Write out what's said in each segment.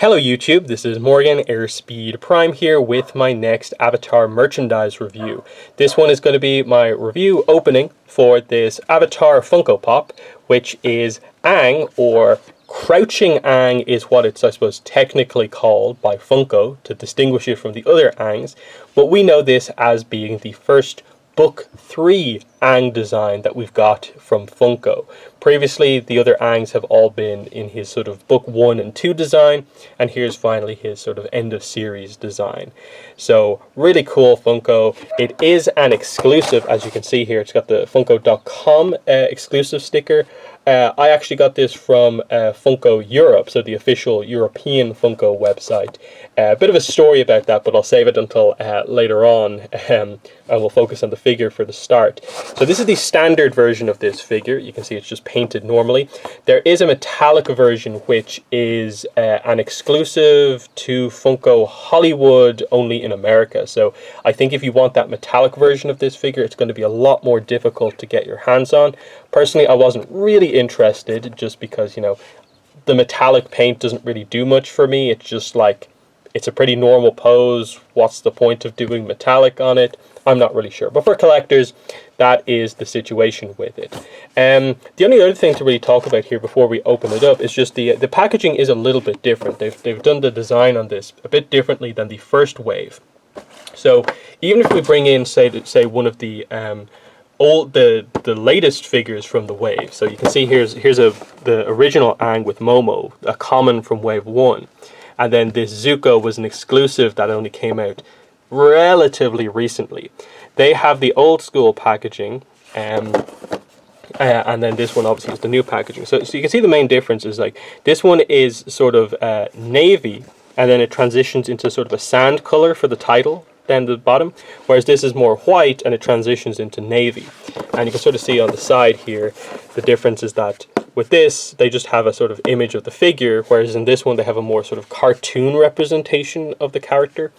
Hello YouTube, this is Morgan Airspeed Prime here with my next Avatar merchandise review. This one is going to be my review opening for this Avatar Funko Pop, which is Aang, or Crouching Aang is what it's, I suppose, technically called by Funko to distinguish it from the other Aangs, but we know this as being the first Book 3 Aang design that we've got from Funko. Previously, the other Aangs have all been in his sort of Book 1 and 2 design, and here's finally his sort of end of series design. So, really cool Funko. It is an exclusive, as you can see here. It's got the Funko.com exclusive sticker. I actually got this from Funko Europe, so the official European Funko website. A bit of a story about that, but I'll save it until later on, and we'll focus on the figure for the start. So this is the standard version of this figure. You can see it's just painted normally. There is a metallic version which is an exclusive to Funko Hollywood, only in America. So I think if you want that metallic version of this figure, it's going to be a lot more difficult to get your hands on. Personally, I wasn't really interested just because, you know, the metallic paint doesn't really do much for me. It's just like, it's a pretty normal pose. What's the point of doing metallic on it? I'm not really sure. But for collectors, that is the situation with it. The only other thing to really talk about here before we open it up is just the packaging is a little bit different. They've done the design on this a bit differently than the first wave. So even if we bring in, say one of the the latest figures from the wave. So you can see here's the original Aang with Momo, a common from wave 1. And then this Zuko was an exclusive that only came out relatively recently. They have the old school packaging, and then this one obviously is the new packaging. So you can see the main difference is like this one is sort of navy, and then it transitions into sort of a sand color for the title down the bottom, whereas this is more white and it transitions into navy. And you can sort of see on the side here the difference is that with this they just have a sort of image of the figure, whereas in this one they have a more sort of cartoon representation of the character.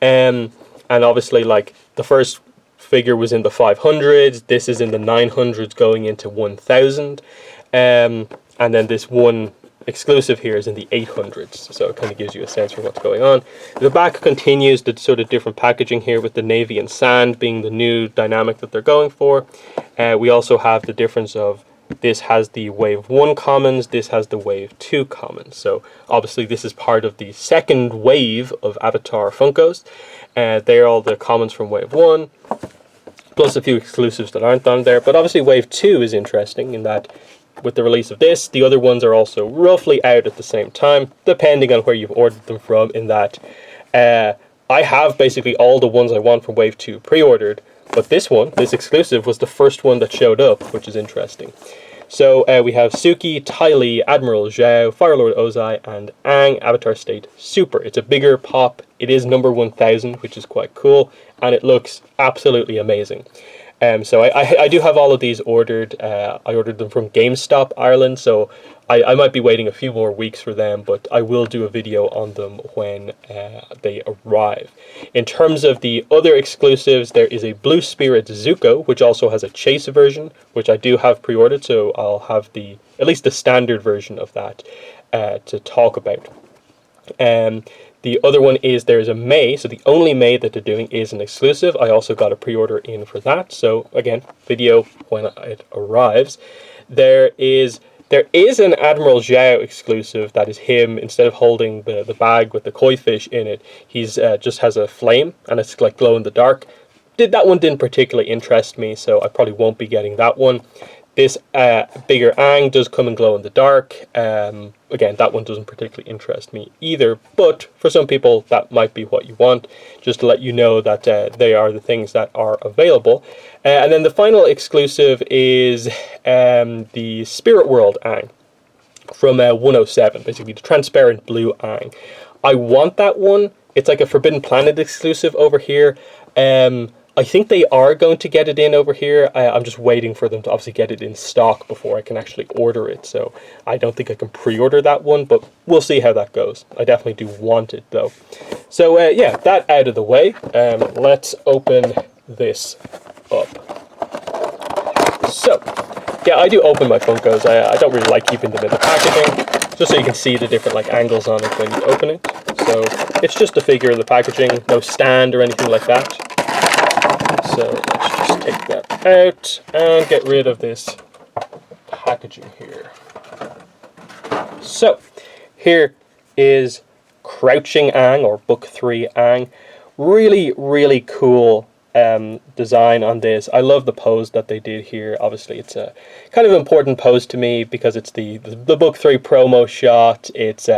And obviously, like, the first figure was in the 500s, this is in the 900s going into 1000, and then this one exclusive here is in the 800s, so it kind of gives you a sense for what's going on. The back continues the sort of different packaging here, with the navy and sand being the new dynamic that they're going for. We also have the difference of this has the wave 1 commons, this has the wave 2 commons. So obviously this is part of the second wave of Avatar Funkos. They're all the commons from wave 1, plus a few exclusives that aren't on there. But obviously wave 2 is interesting in that with the release of this, the other ones are also roughly out at the same time, depending on where you've ordered them from, in that I have basically all the ones I want from wave 2 pre-ordered, but this one, this exclusive, was the first one that showed up, which is interesting. So we have Suki, Ty Lee, Admiral Zhao, Firelord Ozai, and Aang Avatar State Super. It's a bigger pop. It is number 1000, which is quite cool, and it looks absolutely amazing. So I do have all of these ordered. I ordered them from GameStop Ireland, so I might be waiting a few more weeks for them, but I will do a video on them when they arrive. In terms of the other exclusives, there is a Blue Spirit Zuko, which also has a Chase version, which I do have pre-ordered, so I'll have at least the standard version of that to talk about. The other one is there's a May, so the only May that they're doing is an exclusive. I also got a pre-order in for that, so again, video when it arrives. There is an Admiral Zhao exclusive that is him, instead of holding the bag with the koi fish in it, he's just has a flame, and it's like glow in the dark. That one didn't particularly interest me, so I probably won't be getting that one. This bigger Aang does come and glow in the dark. Again, that one doesn't particularly interest me either, but for some people that might be what you want, just to let you know that they are the things that are available. And then the final exclusive is the Spirit World Aang from 107, basically the transparent blue Aang. I want that one. It's like a Forbidden Planet exclusive over here. I think they are going to get it in over here. I'm just waiting for them to obviously get it in stock before I can actually order it. So I don't think I can pre-order that one, but we'll see how that goes. I definitely do want it though. So yeah, that out of the way. Let's open this up. So yeah, I do open my Funkos. I don't really like keeping them in the packaging, just so you can see the different like angles on it when you open it. So it's just a figure of the packaging, no stand or anything like that. So let's just take that out and get rid of this packaging here. So here is Crouching Aang, or Book 3 Aang. Really, really cool design on this. I love the pose that they did here. Obviously it's a kind of important pose to me because it's the Book 3 promo shot. It's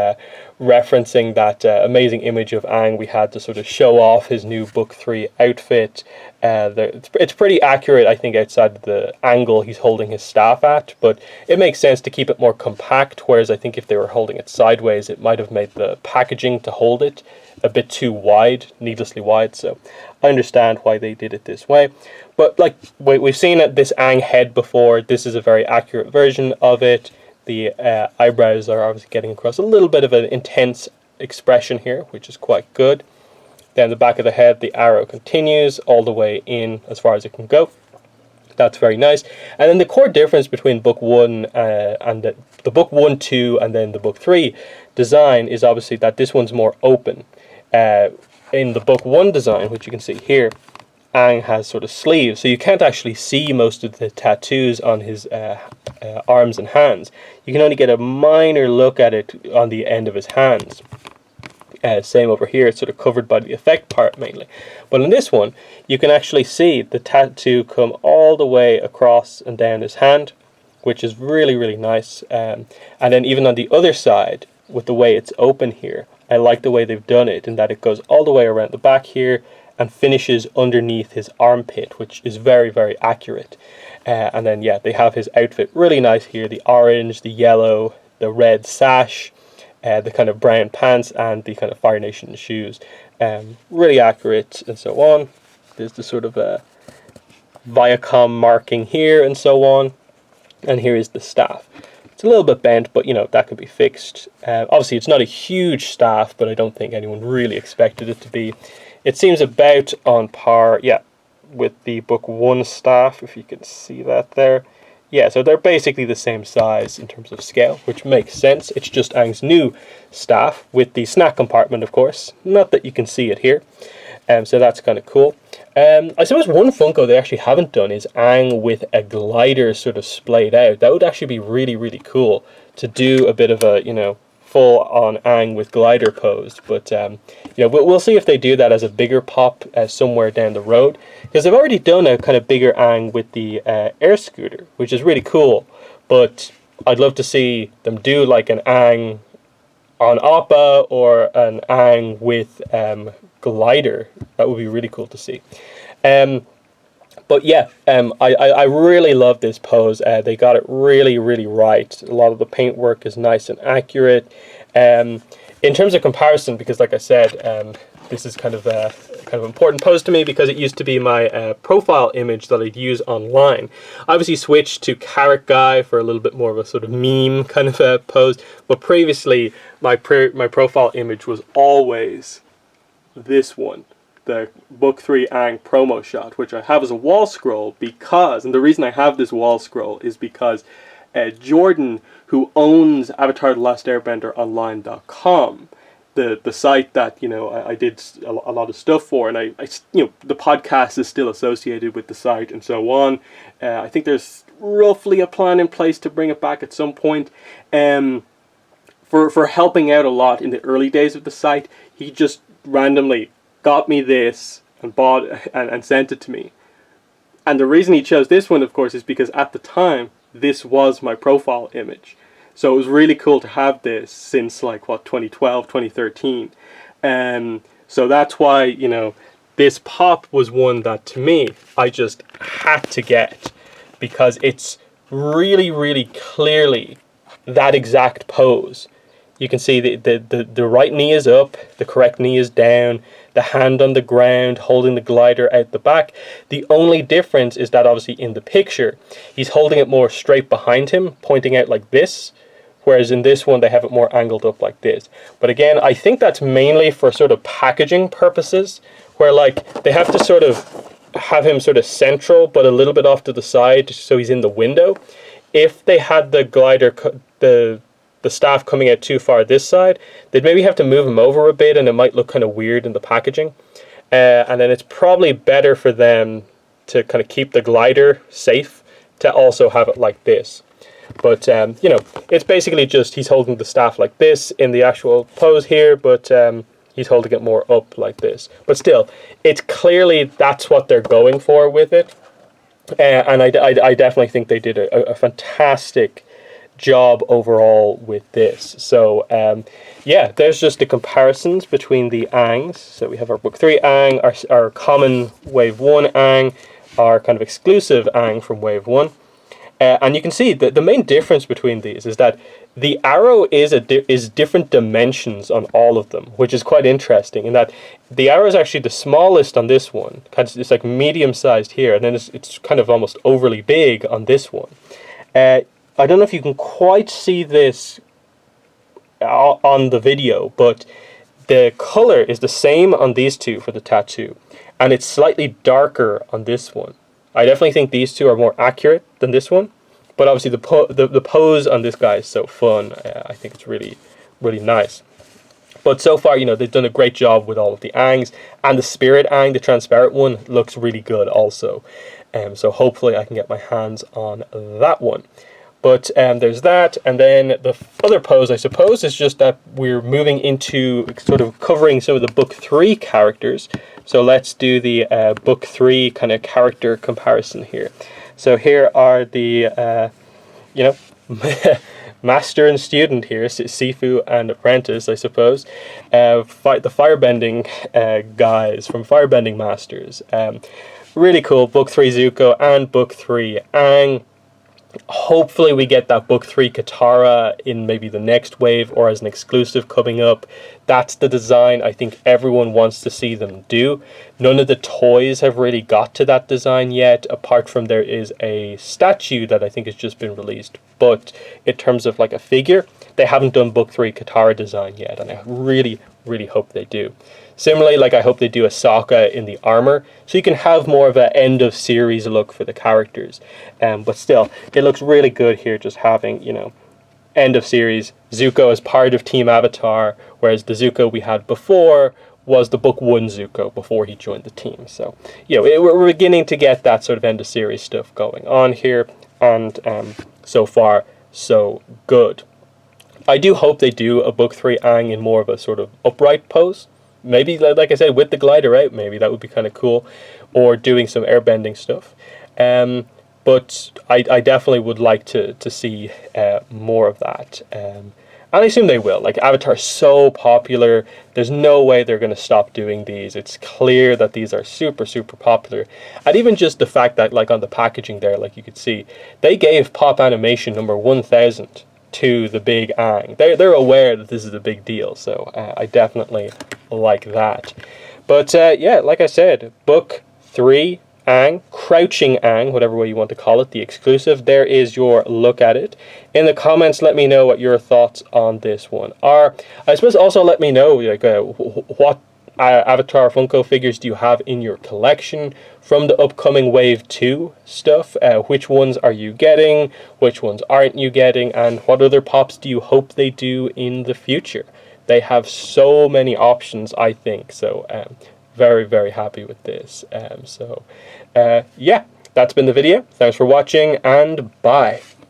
referencing that amazing image of Aang we had to sort of show off his new Book 3 outfit. It's pretty accurate, I think, outside of the angle he's holding his staff at, but it makes sense to keep it more compact, whereas I think if they were holding it sideways it might have made the packaging to hold it a bit too wide, needlessly wide, so I understand why they did it this way. But like we've seen this Aang head before, this is a very accurate version of it. The eyebrows are obviously getting across a little bit of an intense expression here, which is quite good. Then the back of the head, the arrow continues all the way in as far as it can go. That's very nice. And then the core difference between Book 1 and the Book 1, 2, and then the Book 3 design is obviously that this one's more open. In the Book 1 design, which you can see here, Aang has sort of sleeves, so you can't actually see most of the tattoos on his arms and hands. You can only get a minor look at it on the end of his hands. Same over here, it's sort of covered by the effect part mainly. But in this one, you can actually see the tattoo come all the way across and down his hand, which is really, really nice. And then even on the other side, with the way it's open here, I like the way they've done it, in that it goes all the way around the back here and finishes underneath his armpit, which is very, very accurate. And then, yeah, they have his outfit really nice here. The orange, the yellow, the red sash, the kind of brown pants, and the kind of Fire Nation shoes. Really accurate and so on. There's the sort of Viacom marking here and so on. And here is the staff. It's a little bit bent, but you know, that can be fixed. Obviously it's not a huge staff, but I don't think anyone really expected it to be. It seems about on par, yeah, with the Book 1 staff, if you can see that there. Yeah, so they're basically the same size in terms of scale, which makes sense. It's just Aang's new staff with the snack compartment, of course. Not that you can see it here. So that's kind of cool. I suppose one Funko they actually haven't done is Aang with a glider sort of splayed out. That would actually be really, really cool to do a bit of a, you know, full-on Aang with glider posed. But, you know, we'll see if they do that as a bigger pop somewhere down the road. Because they've already done a kind of bigger Aang with the air scooter, which is really cool. But I'd love to see them do like an Aang on Appa or an Aang with glider. That would be really cool to see. But yeah, I really love this pose. They got it really, really right. A lot of the paintwork is nice and accurate. In terms of comparison, because like I said, this is kind of important pose to me because it used to be my profile image that I'd use online. I obviously switched to Carrot Guy for a little bit more of a sort of meme kind of pose, but previously my profile image was always this one, the Book 3 Aang promo shot, which I have as a wall scroll because, and the reason I have this wall scroll is because Jordan, who owns Avatar: The Last Airbender Online.com, the site that, you know, I did a lot of stuff for, and I you know, the podcast is still associated with the site and so on. I think there's roughly a plan in place to bring it back at some point. For helping out a lot in the early days of the site, he just randomly got me this and bought and sent it to me. And the reason he chose this one, of course, is because at the time this was my profile image. So it was really cool to have this since like what, 2012, 2013. So that's why, you know, this pop was one that to me I just had to get, because it's really, really clearly that exact pose. You can see the right knee is up, the correct knee is down, the hand on the ground, holding the glider out the back. The only difference is that obviously in the picture, he's holding it more straight behind him, pointing out like this, whereas in this one they have it more angled up like this. But again, I think that's mainly for sort of packaging purposes, where like they have to sort of have him sort of central, but a little bit off to the side, so he's in the window. if they had the glider, the staff coming out too far this side, they'd maybe have to move them over a bit, and it might look kind of weird in the packaging. And then it's probably better for them to kind of keep the glider safe to also have it like this. But, you know, it's basically just he's holding the staff like this in the actual pose here, but he's holding it more up like this. But still, it's clearly that's what they're going for with it. And I definitely think they did a fantastic job overall with this. So, yeah, there's just the comparisons between the Aangs. So we have our Book 3 Aang, our common Wave 1 Aang, our kind of exclusive Aang from Wave 1. And you can see that the main difference between these is that the arrow is different dimensions on all of them, which is quite interesting. In that the arrow is actually the smallest on this one, it's like medium sized here, and then it's kind of almost overly big on this one. I don't know if you can quite see this on the video, but the color is the same on these two for the tattoo, and it's slightly darker on this one. I definitely think these two are more accurate than this one, but obviously the pose on this guy is so fun. I think it's really, really nice. But so far, you know, they've done a great job with all of the Aangs, and the Spirit Aang, the transparent one, looks really good also. So hopefully I can get my hands on that one. But there's that, and then the other pose, I suppose, is just that we're moving into sort of covering some of the Book 3 characters. So let's do the Book 3 kind of character comparison here. So here are the, you know, master and student here, Sifu and apprentice, I suppose. The firebending guys from Firebending Masters. Really cool, Book 3 Zuko and Book 3 Aang. Hopefully we get that Book 3 Katara in maybe the next wave or as an exclusive coming up. That's the design I think everyone wants to see them do. None of the toys have really got to that design yet, apart from there is a statue that I think has just been released. But in terms of like a figure, they haven't done Book 3 Katara design yet, and I really, really hope they do. Similarly, like I hope they do Ahsoka in the armor, so you can have more of an end of series look for the characters. But still, it looks really good here, just having, you know, end of series Zuko as part of Team Avatar, whereas the Zuko we had before was the Book 1 Zuko before he joined the team. So, you know, we're beginning to get that sort of end of series stuff going on here, and so far, so good. I do hope they do a Book 3 Aang in more of a sort of upright pose. Maybe, like I said, with the glider out, maybe that would be kind of cool. Or doing some airbending stuff. But I definitely would like to see more of that. And I assume they will. Like, Avatar is so popular, there's no way they're going to stop doing these. It's clear that these are super, super popular. And even just the fact that, like, on the packaging there, like you could see, they gave Pop Animation number 1000 to the big Aang. They're aware that this is a big deal, so I definitely like that. But yeah, like I said, Book 3 Aang, Crouching Aang, whatever way you want to call it, the exclusive. There is your look at it. In the comments, let me know what your thoughts on this one are. I suppose also let me know like what Avatar Funko figures do you have in your collection from the upcoming Wave 2 stuff? Which ones are you getting? Which ones aren't you getting? And what other pops do you hope they do in the future? They have so many options, I think. So very, very happy with this. Yeah, that's been the video. Thanks for watching, and bye.